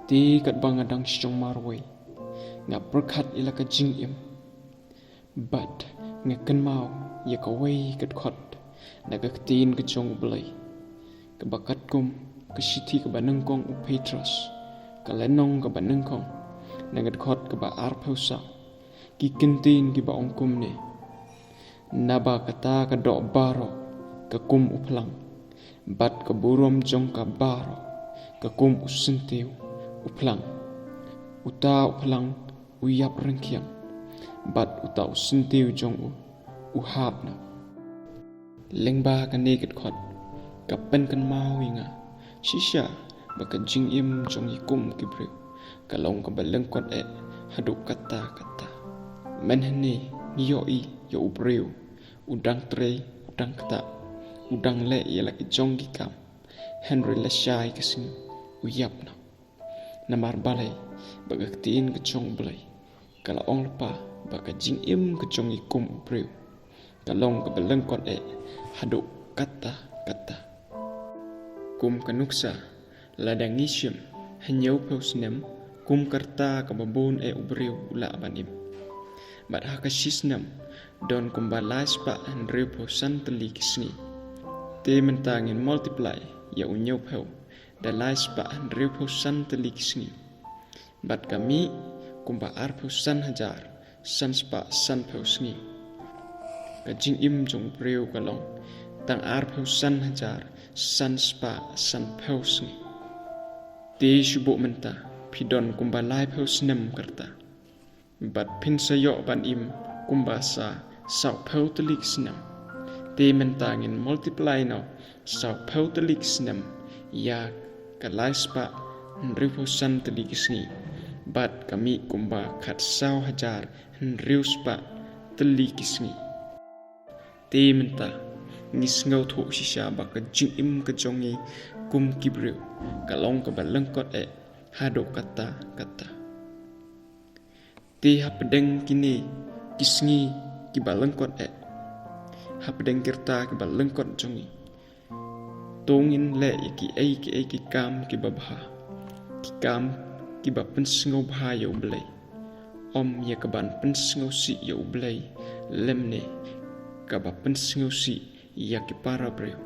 Ti kat bangadang syong marway. Nga berkat ila ka jing im. But nga kan mau ya ka way kat khot. Nagaktin ka chong ublay. Kabakat kum kasiti ka banang kong upetras. Kalenong ka banang kong. Nagat khot ka ba arpaw sa. Kikintin ki ba ongkum ne. Naba kata ka do baro. Ka kum uplang. Bat ka burom jong ka baro. Ka kum usintiw uplang. Uta uplang uyap rengkiang. Bat uta usintiw jong uhap na. Lengba ka negat khot. Kapen kan mau inga. Shisha baka jing im jong ikum ki Briew. Kalong ka ba Lyngkot Haduh Katta. Menhene ngiyoi ya Briew. Udang tre, udang kata. Udang le ya laki jong gikam. Henry lasyai kasing uyap na. Namar balay bagaktiin ke jong belay. Kalau ong lepa baka jing im ke jong ikum Briew. Kalong ka ba Lyngkot Haduh Katta. Kum kanuksa ladang isyem hanyau pausnem kum karta kababon Briew ula abanim. Bat hakasisnam don kumbalais pa Briew pausan teli kisni. Te mentangin multiply ya unyau pau dalais pa Briew pausan teli kisni. Bat kami kumba ar pausan hajar san spa san pausni. Kajing im jong Briew kalong tang ar pausan hajar san spa san pausni. Te syubuk menta pidon kumbalai pausnem karta. Bat pin sayok ban im kumbasa sau pau telik senam. Te mentangin multiply no sau pau telik senam. Ya kalai spa Briew pausan telik sni. Bat kami kumba kat sau hajar Briew spa telik sni. Te menta ngis ngau thuk shisha baka jing im ka jongi kum ki Briew. Kalong ka ba Lyngkot Haduh Katta. Te hapedeng kini kisngi ki ba Lyngkot hapedeng kirta ki ba Lyngkot jongi. Tongin le ki kam ki ba bha. Ki kam ki ba pensngau bha ya ublay. Om ya ka ban pensngau si ya ublay. Lemne ka ba pensngau si ya ki para Briew.